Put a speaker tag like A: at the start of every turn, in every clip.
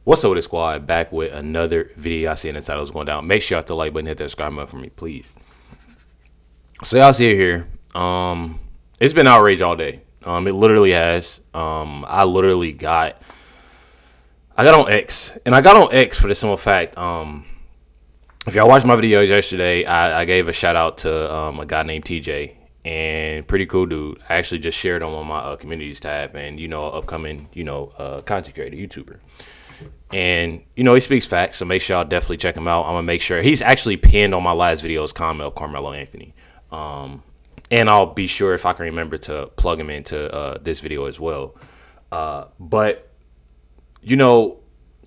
A: What's up with the squad? Back with another video. I see in the title is going down. Make sure you hit the like button, hit that subscribe button for me, please. So y'all see it here. It's been outrage all day. It literally has. I got on X, and I got on X for the simple fact. If y'all watched my video yesterday, I gave a shout out to a guy named TJ, and pretty cool dude. I actually just shared him on my communities tab, and upcoming content creator, YouTuber. And, he speaks facts, so make sure y'all definitely check him out. I'm going to make sure. He's actually pinned on my last videos, Karmelo Anthony. And I'll be sure if I can remember to plug him into this video as well. But,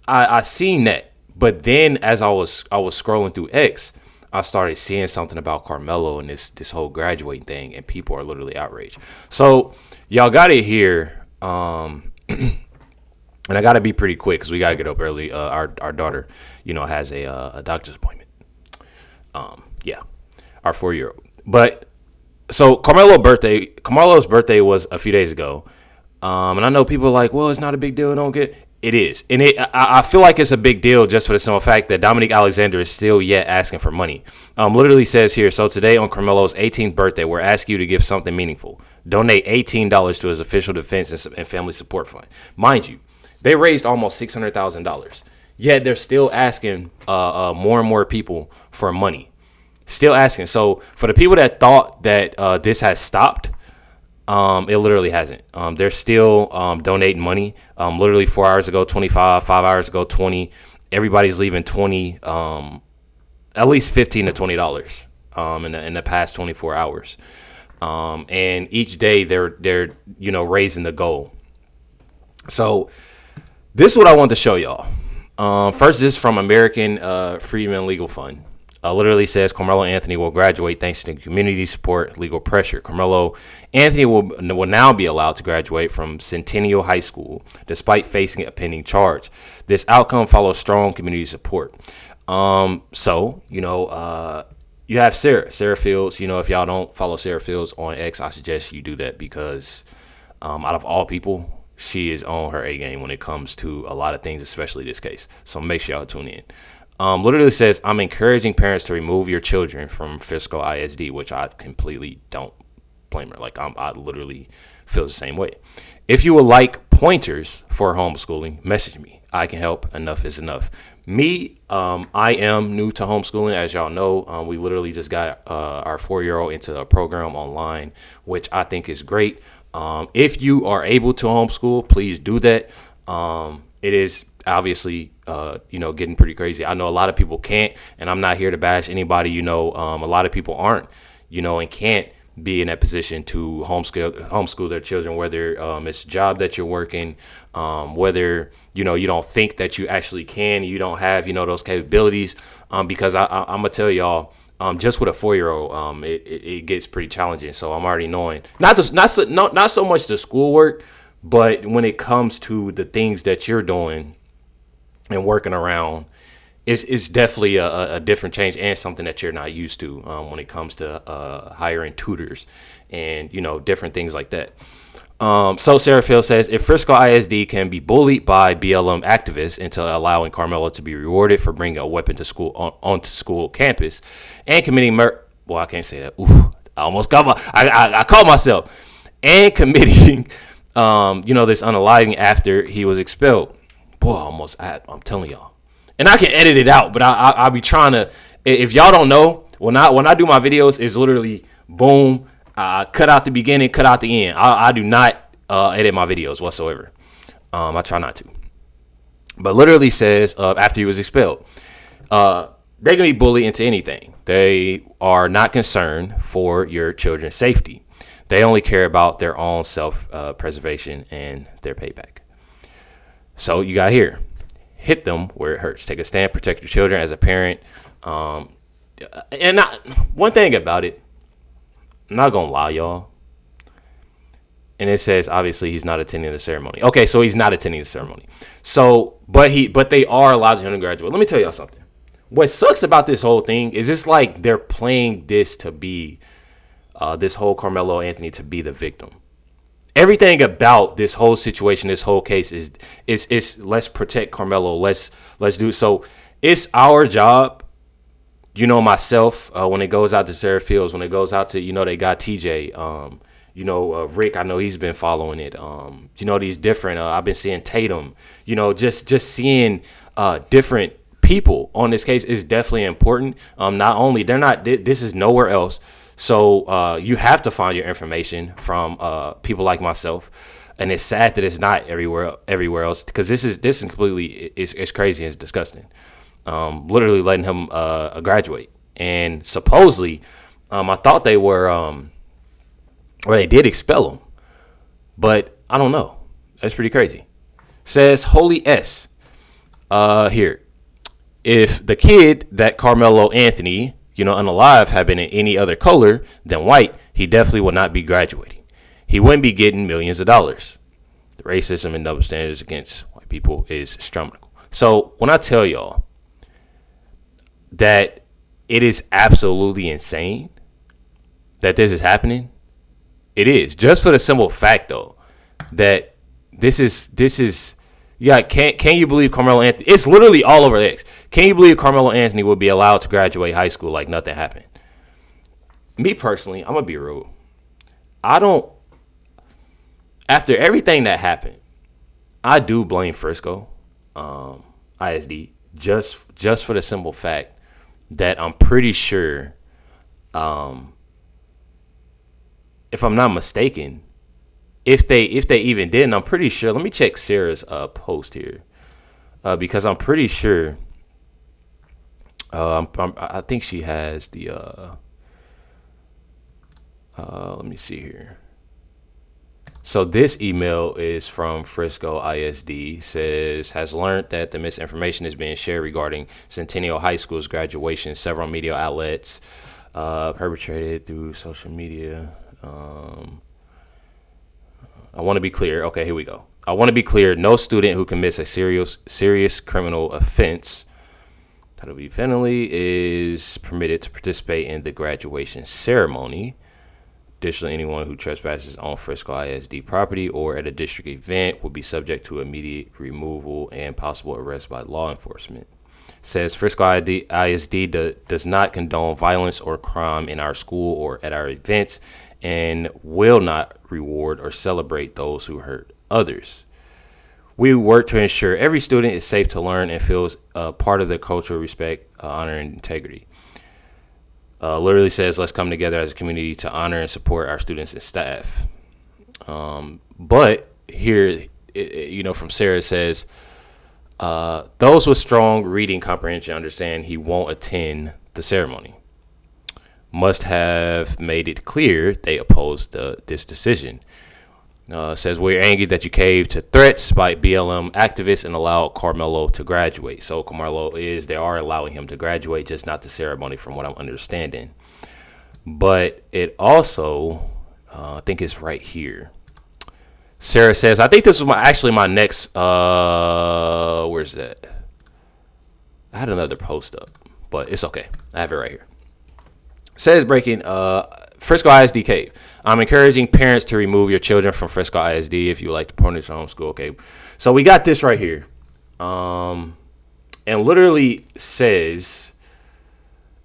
A: I seen that. But then as I was scrolling through X, I started seeing something about Karmelo and this whole graduating thing, and people are literally outraged. So y'all got it here. And I got to be pretty quick because we got to get up early. Our daughter, has a doctor's appointment. Our 4-year-old. But so Karmelo's birthday was a few days ago. And I know people are like, well, it's not a big deal. Don't get it is. And I feel like it's a big deal just for the simple fact that Dominique Alexander is still yet asking for money. Literally says here, so today on Karmelo's 18th birthday, we're asking you to give something meaningful. Donate $18 to his official defense and family support fund. Mind you, they raised almost $600,000. Yet they're still asking more and more people for money. Still asking. So for the people that thought that this has stopped, it literally hasn't. They're still donating money. Literally 4 hours ago, 25, 5 hours ago, 20. Everybody's leaving 20, at least $15 to $20 in the past 24 hours. And each day they're raising the goal. So this is what I want to show y'all. First, this is from American Freedmen Legal Fund. Literally says Karmelo Anthony will graduate thanks to community support, legal pressure. Karmelo Anthony will now be allowed to graduate from Centennial High School despite facing a pending charge. This outcome follows strong community support. You have Sarah Fields. If y'all don't follow Sarah Fields on X, I suggest you do that because out of all people, she is on her A game when it comes to a lot of things, especially this case. So make sure y'all tune in. Literally says, I'm encouraging parents to remove your children from fiscal ISD, which I completely don't blame her. Like, I literally feel the same way. If you would like pointers for homeschooling, message me. I can help. Enough is enough. Me, I am new to homeschooling. As y'all know, we literally just got our 4-year-old into a program online, which I think is great. If you are able to homeschool, please do that. It is obviously, getting pretty crazy. I know a lot of people can't, and I'm not here to bash anybody. A lot of people aren't, and can't be in that position to homeschool their children, whether it's a job that you're working, whether, you don't think that you actually can, you don't have, those capabilities, because I'm going to tell y'all, just with a 4-year-old, it gets pretty challenging. So I'm already knowing not so much the schoolwork, but when it comes to the things that you're doing and working around, it's definitely a different change and something that you're not used to when it comes to hiring tutors and different things like that. So Sarah Field says, if Frisco ISD can be bullied by BLM activists into allowing Karmelo to be rewarded for bringing a weapon to school onto school campus and committing well, I can't say that. Ooh, I almost got I called myself. And committing, this unaliving after he was expelled. Boy, I'm telling y'all. And I can edit it out, but I'll be trying to. If y'all don't know, when I do my videos, it's literally boom. Cut out the beginning, cut out the end. I do not edit my videos whatsoever. I try not to. But literally says after he was expelled, they can be bullied into anything. They are not concerned for your children's safety. They only care about their own self-preservation and their payback. So you got here. Hit them where it hurts. Take a stand, protect your children as a parent. One thing about it, I'm not going to lie, y'all. And it says, obviously, he's not attending the ceremony. Okay, so he's not attending the ceremony. So, but they are allowed him to graduate. Let me tell y'all something. What sucks about this whole thing is it's like they're playing this to be, this whole Karmelo Anthony to be the victim. everything about this whole situation, this whole case is let's protect Karmelo. Let's do so. It's our job, myself, when it goes out to Sarah Fields, when it goes out to, they got TJ, Rick, I know he's been following it. These different, I've been seeing Tatum, just seeing different people on this case is definitely important. Not only this is nowhere else. So you have to find your information from people like myself. And it's sad that it's not everywhere else, because this is completely, it's crazy and it's disgusting. Literally letting him graduate. And supposedly, I thought they were, or they did expel him. But I don't know. That's pretty crazy. Says Holy S here. If the kid that Karmelo Anthony, unalive, had been in any other color than white, he definitely would not be graduating. He wouldn't be getting millions of dollars. The racism and double standards against white people is astronomical. So when I tell y'all that it is absolutely insane that this is happening, it is. Just for the simple fact, though, that this is. Yeah, can you believe Karmelo Anthony? It's literally all over X. Can you believe Karmelo Anthony would be allowed to graduate high school like nothing happened? Me personally, I'm gonna be real. After everything that happened, I do blame Frisco, ISD, just for the simple fact that I'm pretty sure, if I'm not mistaken, if they even didn't, I'm pretty sure. Let me check Sarah's post here, because I'm pretty sure. I think she has the. Let me see here. So this email is from Frisco ISD. Says has learned that the misinformation is being shared regarding Centennial High School's graduation. Several media outlets perpetrated through social media. I want to be clear. Okay, here we go. I want to be clear. No student who commits a serious criminal offense is permitted to participate in the graduation ceremony. Additionally, anyone who trespasses on Frisco ISD property or at a district event will be subject to immediate removal and possible arrest by law enforcement. Says Frisco ISD does not condone violence or crime in our school or at our events, and will not reward or celebrate those who hurt others. We work to ensure every student is safe to learn and feels part of the cultural respect, honor, and integrity. Literally says, let's come together as a community to honor and support our students and staff. But here, from Sarah, it says, those with strong reading comprehension understand he won't attend the ceremony. Must have made it clear they oppose this decision. Says we're angry that you caved to threats by BLM activists and allowed Karmelo to graduate. So they are allowing him to graduate, just not the ceremony, from what I'm understanding. But it also, I think it's right here. Sarah says, I think this was my next. Where's that? I had another post up, but it's okay. I have it right here. Says breaking, Frisco ISD cave. I'm encouraging parents to remove your children from Frisco ISD if you like to punish homeschool. Okay, so we got this right here, and literally says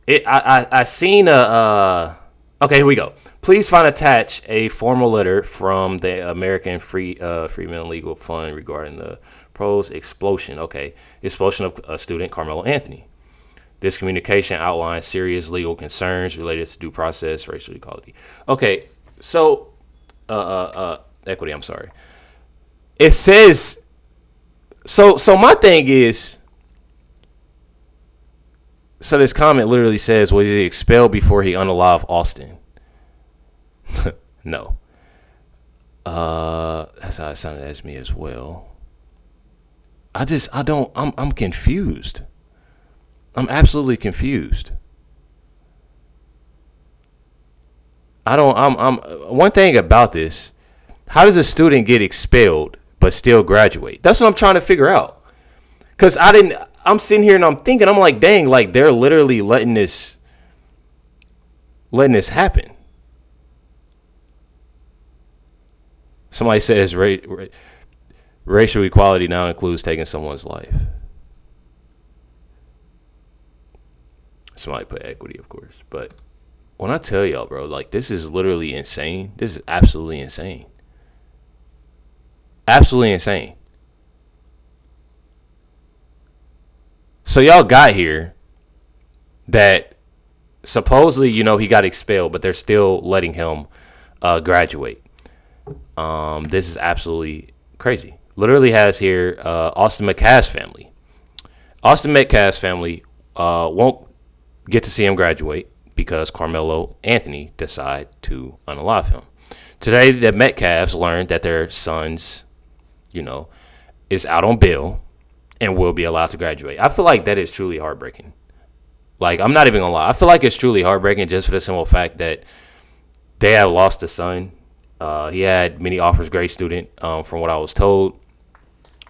A: it. I seen a. Okay, here we go. Please find attached a formal letter from the American Freedmen Legal Fund regarding the proposed expulsion. Okay, expulsion of a student, Karmelo Anthony. This communication outlines serious legal concerns related to due process, racial equality. Okay, so equity. I'm sorry. It says so. My thing is, so this comment literally says, was he expelled before he unalive Austin? No. That's how it sounded as me as well. I'm confused. I'm absolutely confused. I'm one thing about this. How does a student get expelled but still graduate? That's what I'm trying to figure out. Cause I'm sitting here and I'm thinking, I'm like, dang, like they're literally letting this happen. Somebody says racial equality now includes taking someone's life. Somebody put equity, of course. But when I tell y'all, bro, like, this is literally insane. This is absolutely insane. Absolutely insane. So y'all got here that supposedly, he got expelled, but they're still letting him graduate. This is absolutely crazy. Literally has here Austin Metcalf's family. Austin Metcalf's family won't get to see him graduate because Karmelo Anthony decide to unalive him. Today, the Metcalfs learned that their sons, is out on bail and will be allowed to graduate. I feel like that is truly heartbreaking. Like, I'm not even gonna lie. I feel like it's truly heartbreaking just for the simple fact that they have lost a son. He had many offers, great student, from what I was told,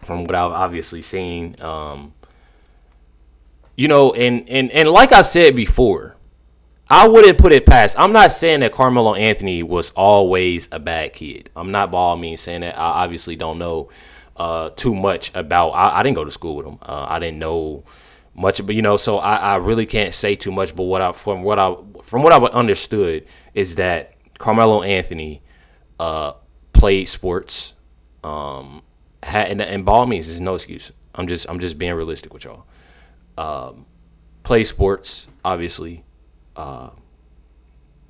A: from what I've obviously seen. And like I said before, I wouldn't put it past. I'm not saying that Karmelo Anthony was always a bad kid. I'm not by all means saying that. I obviously don't know too much about. I didn't go to school with him. I didn't know much, but so I really can't say too much. But from what I've understood is that Karmelo Anthony played sports. And by all means, there's no excuse. I'm just being realistic with y'all. Play sports, obviously.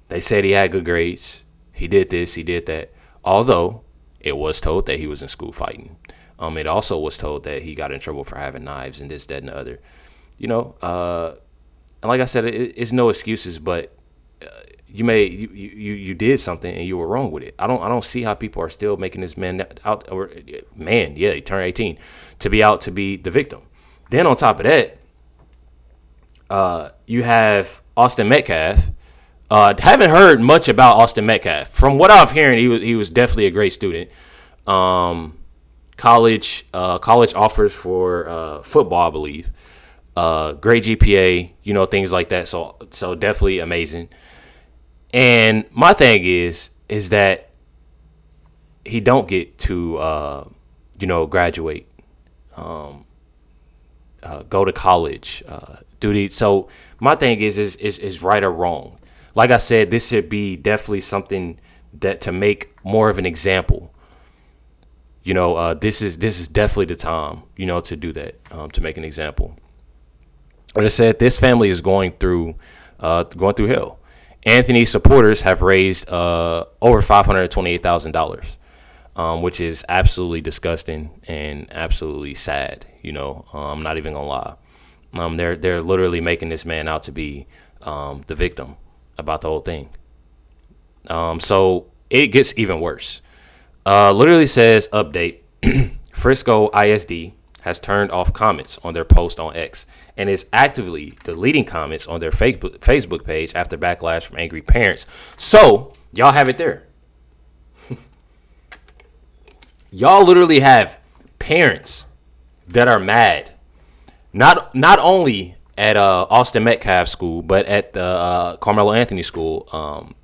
A: They said he had good grades. He did this, he did that. Although it was told that he was in school fighting. It also was told that he got in trouble for having knives and this, that, and the other. And like I said, it's no excuses, but you did something and you were wrong with it. I don't see how people are still making this man out, or man, yeah, he turned 18, to be out to be the victim. Then on top of that, you have Austin Metcalf. Haven't heard much about Austin Metcalf. From what I've hearing, he was definitely a great student. College offers for football, I believe. Great GPA, things like that. So definitely amazing. And my thing is that he don't get to graduate, go to college, do these. So my thing is right or wrong. Like I said, this should be definitely something that to make more of an example. This is definitely the time, to do that, to make an example. Like I said, this family is going through hell. Anthony's supporters have raised over $528,000, which is absolutely disgusting and absolutely sad. I'm not even gonna lie. They're literally making this man out to be the victim about the whole thing. So it gets even worse. Literally says update. Frisco ISD has turned off comments on their post on X and is actively deleting comments on their Facebook page after backlash from angry parents. So y'all have it there. Y'all literally have parents that are mad, not only at Austin Metcalf school, but at the Karmelo Anthony school,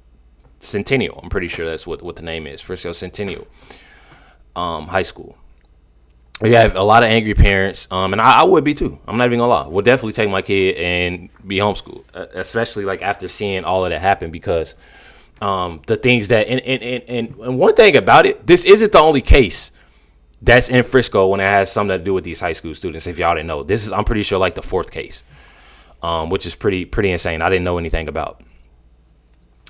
A: Centennial. I'm pretty sure that's what the name is, Frisco Centennial High School. We have a lot of angry parents, and I would be too. I'm not even gonna lie. We'll definitely take my kid and be homeschooled, especially like after seeing all of that happen, because the things that and one thing about it, this isn't the only case that's in Frisco when it has something to do with these high school students. If y'all didn't know, this is, I'm pretty sure, like the fourth case, which is pretty insane. I didn't know anything about.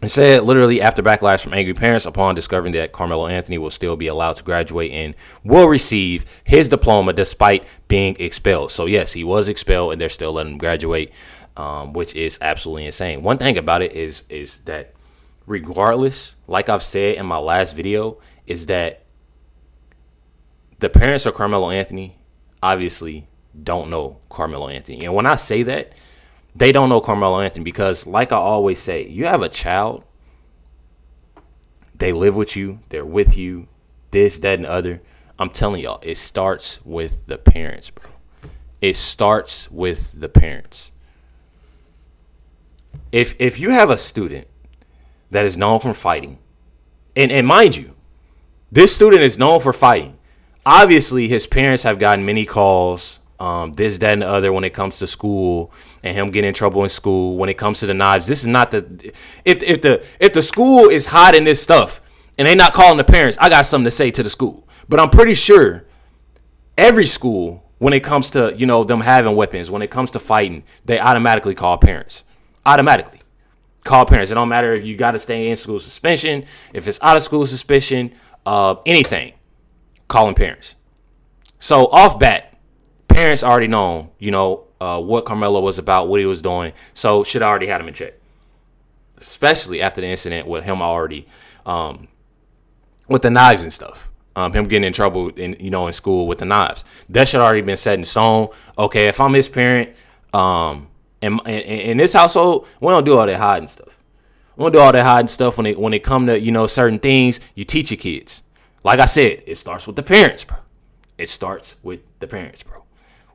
A: It said literally after backlash from angry parents upon discovering that Karmelo Anthony will still be allowed to graduate and will receive his diploma despite being expelled. So yes, he was expelled and they're still letting him graduate, which is absolutely insane. One thing about it is that regardless, like I've said in my last video, is that the parents of Karmelo Anthony obviously don't know Karmelo Anthony. And when I say that, they don't know Karmelo Anthony because, like I always say, you have a child, they live with you, they're with you, this, that, and the other. I'm telling y'all, it starts with the parents, bro. It starts with the parents. If you have a student that is known for fighting, and mind you, This student is known for fighting. Obviously, his parents have gotten many calls, this, that, and the other when it comes to school and him getting in trouble in school. When it comes to the knives, this is not the if the school is hiding this stuff and they not calling the parents, I got something to say to the school. But I'm pretty sure every school, when it comes to, you know, them having weapons, when it comes to fighting, they automatically call parents. Automatically call parents. It don't matter if you got to stay in school suspension, if it's out of school suspension, anything, calling parents. So off bat, parents already known, you know, what Karmelo was about, what he was doing. So should already had him in check, especially after the incident with him already, with the knives and stuff. Him getting in trouble in school with the knives. That should already been set in stone. Okay, if I'm his parent, in this household, we don't do all that hiding stuff. We don't do all that hiding stuff when it come to, you know, certain things. You teach your kids. Like I said, it starts with the parents, bro. It starts with the parents, bro.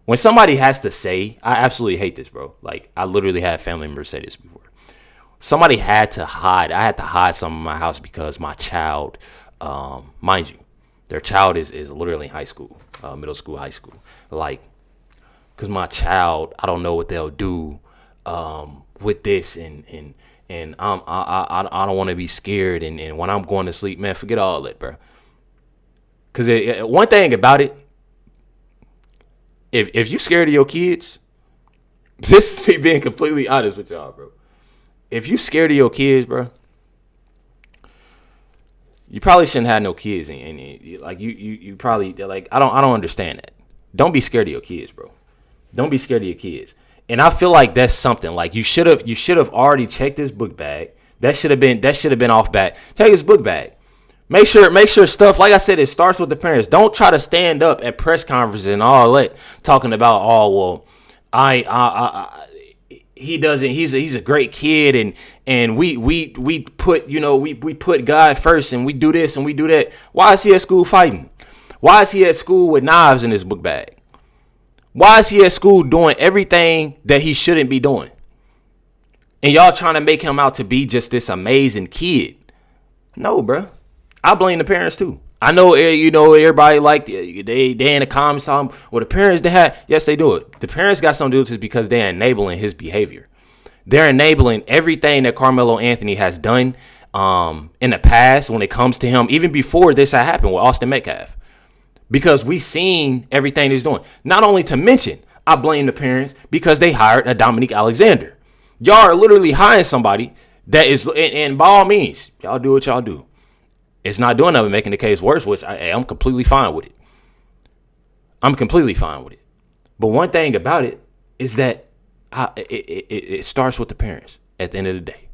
A: When somebody has to say, I absolutely hate this, bro. Like, I literally had family members say this before. Somebody had to hide. I had to hide something in my house because my child, mind you, their child is literally in high school, middle school, high school. Like, because my child, I don't know what they'll do with this, and I don't want to be scared. And when I'm going to sleep, man, forget all that, bro. Because one thing about it, if you scared of your kids, this is me being completely honest with y'all, bro. If you scared of your kids, bro, you probably shouldn't have no kids, and like you probably, like, I don't understand that. Don't be scared of your kids, bro. Don't be scared of your kids. And I feel like that's something like you should have already checked his book bag. That should have been off back. Check his book bag. Make sure stuff, like I said, it starts with the parents. Don't try to stand up at press conferences and all that talking about, oh well, he doesn't. He's a great kid, and we put, you know, we put God first, and we do this and we do that. Why is he at school fighting? Why is he at school with knives in his book bag? Why is he at school doing everything that he shouldn't be doing? And y'all trying to make him out to be just this amazing kid? No, bro. I blame the parents too. I know, you know, everybody like they in the comments talking, well, the parents they had, yes, they do it. The parents got something to do with this because they're enabling his behavior. They're enabling everything that Karmelo Anthony has done in the past when it comes to him, even before this had happened with Austin Metcalf. Because we seen everything he's doing. Not only to mention, I blame the parents because they hired a Dominique Alexander. Y'all are literally hiring somebody that is, and by all means, y'all do what y'all do. It's not doing nothing, making the case worse, which I'm completely fine with it. I'm completely fine with it. But one thing about it is that it starts with the parents at the end of the day.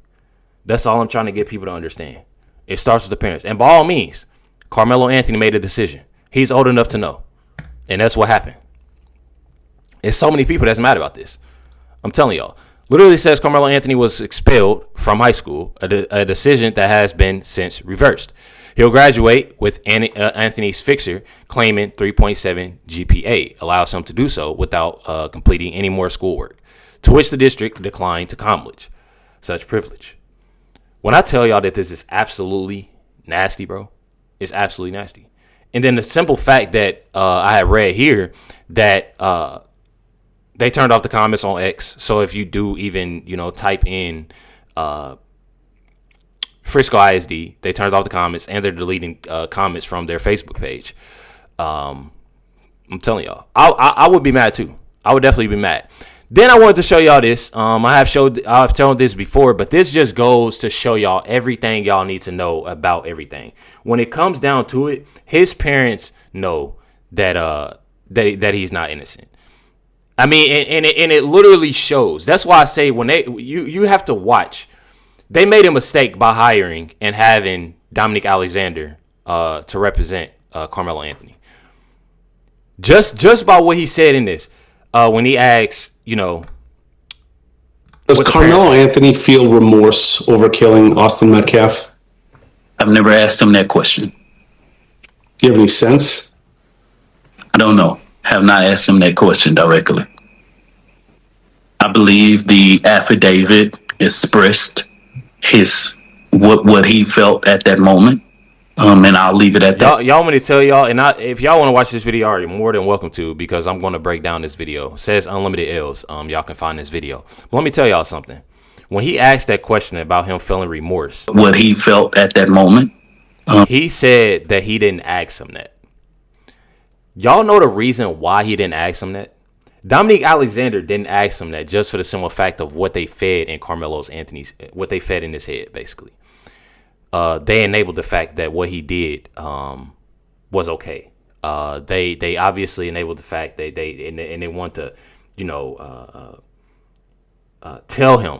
A: That's all I'm trying to get people to understand. It starts with the parents. And by all means, Karmelo Anthony made a decision. He's old enough to know. And that's what happened. There's so many people that's mad about this. I'm telling y'all. Literally says Karmelo Anthony was expelled from high school, a decision that has been since reversed. He'll graduate with Anthony's fixer claiming 3.7 GPA allows him to do so without completing any more schoolwork, to which the district declined to acknowledge such privilege. When I tell y'all that this is absolutely nasty, bro, it's absolutely nasty. And then the simple fact that I have read here that they turned off the comments on X. So if you do even, you know, type in Frisco ISD, they turned off the comments and they're deleting comments from their Facebook page. I'm telling y'all, I would be mad too. I would definitely be mad. Then I wanted to show y'all this. I've shown this before, but this just goes to show y'all everything y'all need to know about everything. When it comes down to it, his parents know that that he's not innocent. I mean, and it literally shows. That's why I say when you have to watch. They made a mistake by hiring and having Dominique Alexander to represent Karmelo Anthony. Just by what he said in this, when he asked, you know,
B: does Karmelo Anthony feel remorse over killing Austin Metcalf?
C: I've never asked him that question.
B: Do you have any sense?
C: I don't know. Have not asked him that question directly. I believe the affidavit expressed what he felt at that moment. And I'll leave it at that.
A: Y'all want me to tell y'all, and if y'all want to watch this video, you're more than welcome to, because I'm going to break down this video. It says Unlimited L's. Y'all can find this video. But let me tell y'all something. When he asked that question about him feeling remorse,
C: What he felt at that moment.
A: he said that he didn't ask him that. Y'all know the reason why he didn't ask him that? Dominique Alexander didn't ask him that just for the simple fact of what they fed in what they fed in his head, basically. They enabled the fact that what he did was okay. They obviously enabled the fact that they want to, tell him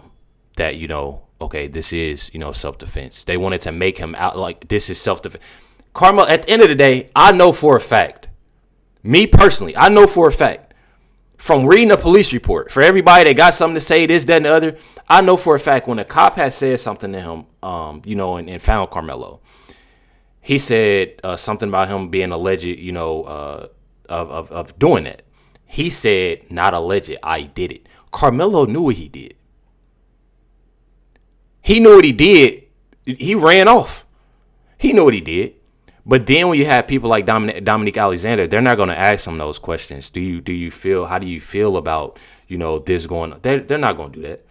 A: that, okay, this is, self-defense. They wanted to make him out like this is self-defense. Karmelo, at the end of the day, I know for a fact, me personally, I know for a fact, from reading a police report, for everybody that got something to say, this, that, and the other, I know for a fact when a cop had said something to him, and found Karmelo, he said something about him being alleged, of doing that. He said, not alleged, I did it. Karmelo knew what he did. He knew what he did. He ran off. He knew what he did. But then when you have people like Dominique Alexander, they're not going to ask him those questions. How do you feel about, this going on? They're not going to do that.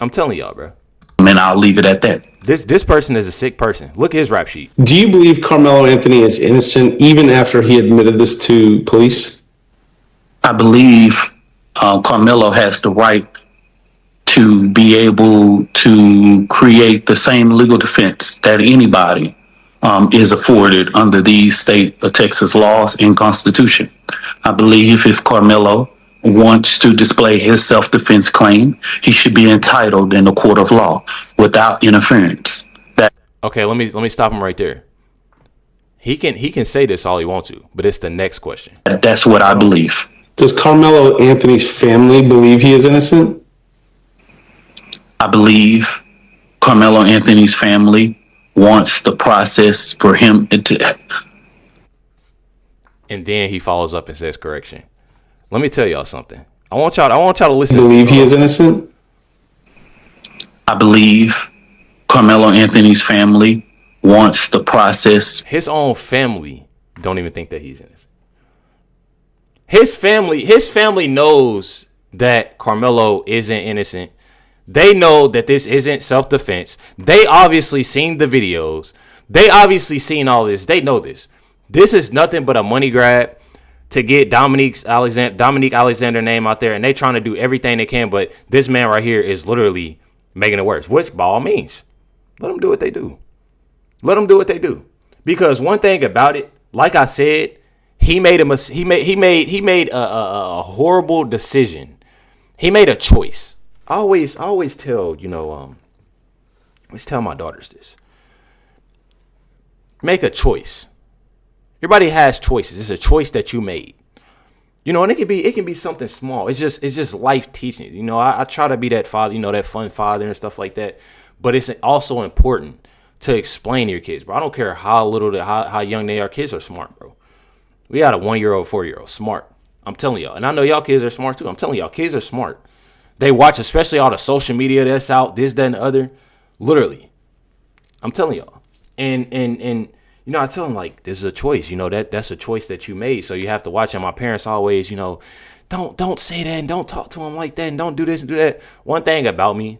A: I'm telling y'all, bro.
C: And I'll leave it at that.
A: This person is a sick person. Look at his rap sheet.
B: Do you believe Karmelo Anthony is innocent even after he admitted this to police?
C: I believe Karmelo has the right to be able to create the same legal defense that anybody is afforded under these state of Texas laws and Constitution. I believe if Karmelo wants to display his self-defense claim, he should be entitled in the court of law without interference.
A: Okay, let me stop him right there. He can say this all he wants to, but it's the next question.
C: That's what I believe.
B: Does Karmelo Anthony's family believe he is innocent?
C: I believe Karmelo Anthony's family wants the process for him to.
A: And then he follows up and says correction. Let me tell y'all something. I want y'all to listen.
B: Believe he is innocent?
C: I believe Karmelo Anthony's family wants the process.
A: His own family don't even think that he's innocent. His family knows that Karmelo isn't innocent. They know that this isn't self-defense. They obviously seen the videos. They obviously seen all this. They know this. This is nothing but a money grab to get Dominique Alexander name out there, and they trying to do everything they can, but this man right here is literally making it worse, which by all means, let them do what they do. Let them do what they do. Because one thing about it, like I said, he made a horrible decision. He made a choice. I always tell, always tell my daughters this. Make a choice. Everybody has choices. It's a choice that you made. And it can be something small. It's just life teaching. I try to be that father, that fun father and stuff like that. But it's also important to explain to your kids, bro. I don't care how how young they are. Kids are smart, bro. We got a 1-year-old, 4-year-old, smart. I'm telling y'all. And I know y'all kids are smart too. I'm telling y'all, kids are smart. They watch, especially all the social media that's out, this, that, and the other. Literally. I'm telling y'all. And I tell them, like, this is a choice. That's a choice that you made. So you have to watch it. My parents always, don't say that and don't talk to them like that and don't do this and do that. One thing about me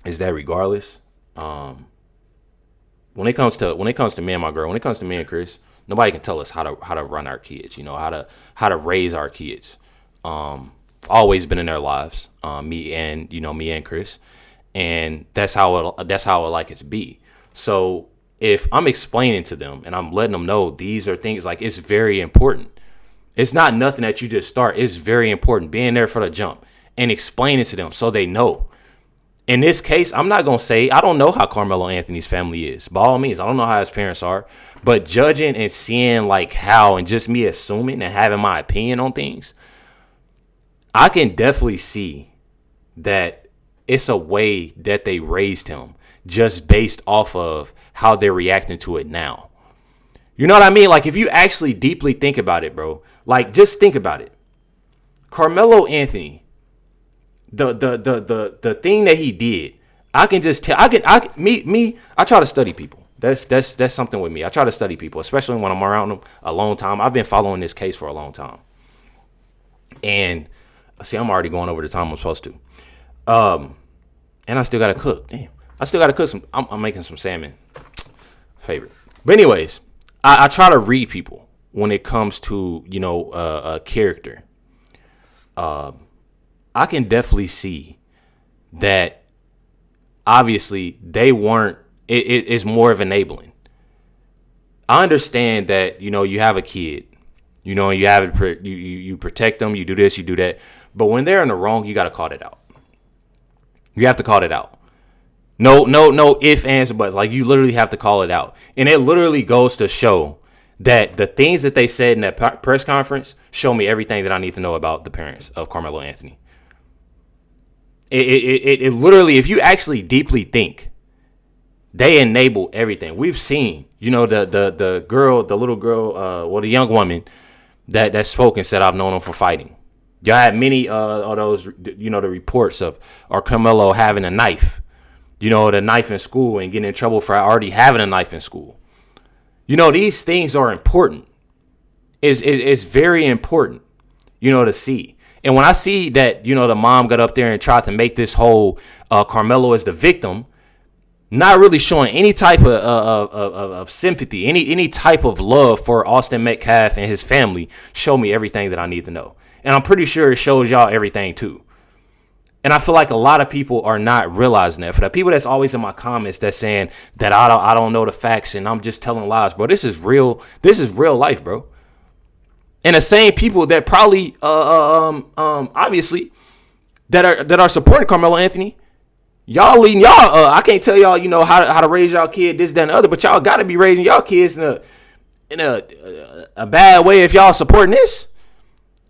A: is that regardless, when it comes to me and my girl, when it comes to me and Chris, nobody can tell us how to run our kids, how to raise our kids. Always been in their lives, me and Chris, and that's how I like it to be. So if I'm explaining to them and I'm letting them know these are things, like, it's very important. It's not nothing that you just start. It's very important being there for the jump and explaining to them so they know. In this case, I'm not going to say, I don't know how Karmelo Anthony's family is. By all means, I don't know how his parents are. But judging and seeing, like, how, and just me assuming and having my opinion on things, I can definitely see that it's a way that they raised him just based off of how they're reacting to it now. You know what I mean? Like, if you actually deeply think about it, bro, like, just think about it. Karmelo Anthony, the thing that he did, I can just tell. I try to study people. That's something with me. I try to study people, especially when I'm around them a long time. I've been following this case for a long time. And see, I'm already going over the time I'm supposed to. And I still got to cook. Damn. I still got to cook some. I'm making some salmon. Favorite. But anyways, I try to read people when it comes to, a character. I can definitely see that obviously they weren't, it's more of enabling. I understand that, you have a kid, you have it, you protect them, you do this, you do that. But when they're in the wrong, you got to call it out. You have to call it out. No ifs, ands, or buts. Like, you literally have to call it out. And it literally goes to show that the things that they said in that press conference show me everything that I need to know about the parents of Karmelo Anthony. It literally, if you actually deeply think, they enable everything. We've seen, the girl, the little girl, the young woman that spoke and said, I've known him for fighting. Y'all had many of those, the reports of Karmelo having a knife, the knife in school and getting in trouble for already having a knife in school. These things are important. It's very important, to see. And when I see that, the mom got up there and tried to make this whole Karmelo as the victim, not really showing any type of sympathy, any type of love for Austin Metcalf and his family, show me everything that I need to know. And I'm pretty sure it shows y'all everything too. And I feel like a lot of people are not realizing that. For the people that's always in my comments that's saying that I don't know the facts and I'm just telling lies, bro. This is real. This is real life, bro. And the same people that probably obviously that are supporting Karmelo Anthony, y'all leading y'all. I can't tell y'all, how to raise y'all kid, this, that, and the other, but y'all got to be raising y'all kids in a bad way if y'all supporting this.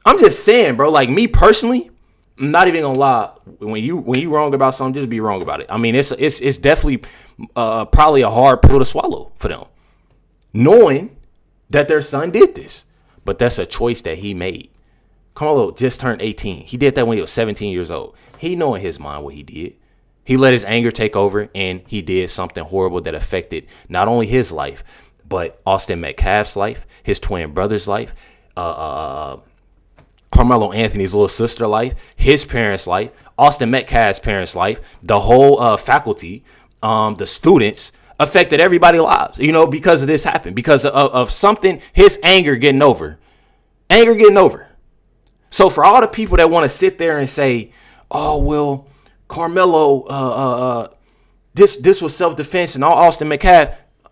A: I'm just saying, bro. Like, me personally, I'm not even gonna lie. When you wrong about something, just be wrong about it. I mean, it's definitely probably a hard pill to swallow for them, knowing that their son did this. But that's a choice that he made. Karmelo just turned 18. He did that when he was 17 years old. He know in his mind what he did. He let his anger take over, and he did something horrible that affected not only his life, but Austin Metcalf's life, his twin brother's life, Karmelo Anthony's little sister's life, his parents' life, Austin Metcalf's parents' life, the whole faculty, the students, affected everybody's lives, because of this happened, because of something, his anger getting over. So for all the people that want to sit there and say, oh, well, Karmelo, this was self-defense and all Austin Metcalf,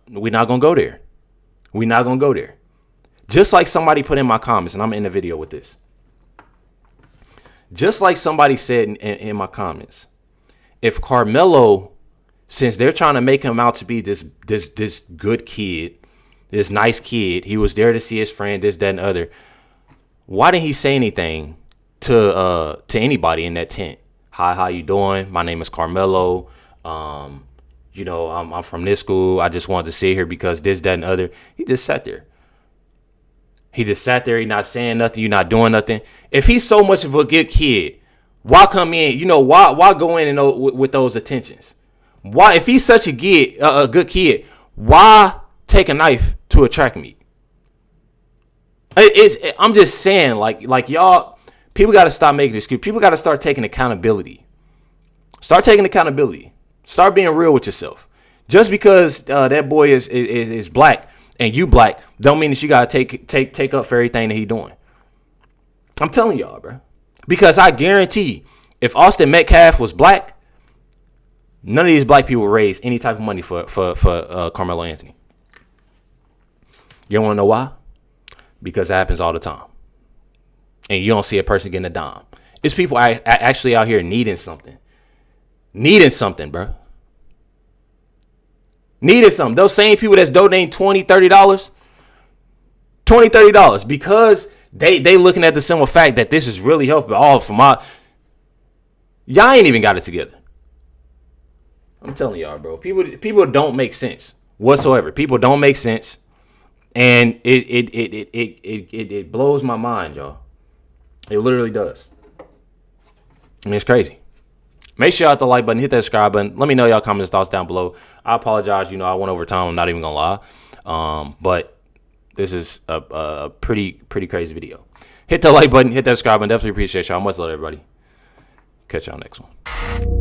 A: we're not going to go there. Just like somebody put in my comments, and I'm in the video with this. Just like somebody said in my comments, if Karmelo, since they're trying to make him out to be this good kid, this nice kid, he was there to see his friend, this, that, and the other, why didn't he say anything to anybody in that tent? Hi, how you doing? My name is Karmelo. I'm from this school. I just wanted to sit here because this, that, and the other. He just sat there. He's not saying nothing. You're not doing nothing. If he's so much of a good kid, why come in? Why go in and with those attentions? Why, if he's such a good kid, why take a knife to a track meet? I'm just saying, like y'all, people got to stop making excuses. People got to start taking accountability. Start being real with yourself. Just because that boy is black and you black, don't mean that you got to take up for everything that he doing. I'm telling y'all, bro. Because I guarantee, if Austin Metcalf was black, none of these black people would raise any type of money for Karmelo Anthony. You want to know why? Because it happens all the time. And you don't see a person getting a dime. It's people actually out here needing something. Bro. Needed something. Those same people that's donating $20, $30, because they looking at the simple fact that this is really helping all for my. Y'all ain't even got it together. I'm telling y'all, bro. People don't make sense whatsoever. People don't make sense, and it blows my mind, y'all. It literally does. I mean, it's crazy. Make sure y'all hit the like button, hit that subscribe button. Let me know y'all comments, thoughts down below. I apologize. I went over time. I'm not even going to lie. But this is a pretty crazy video. Hit the like button, hit that subscribe button. Definitely appreciate y'all. Much love, everybody. Catch y'all next one.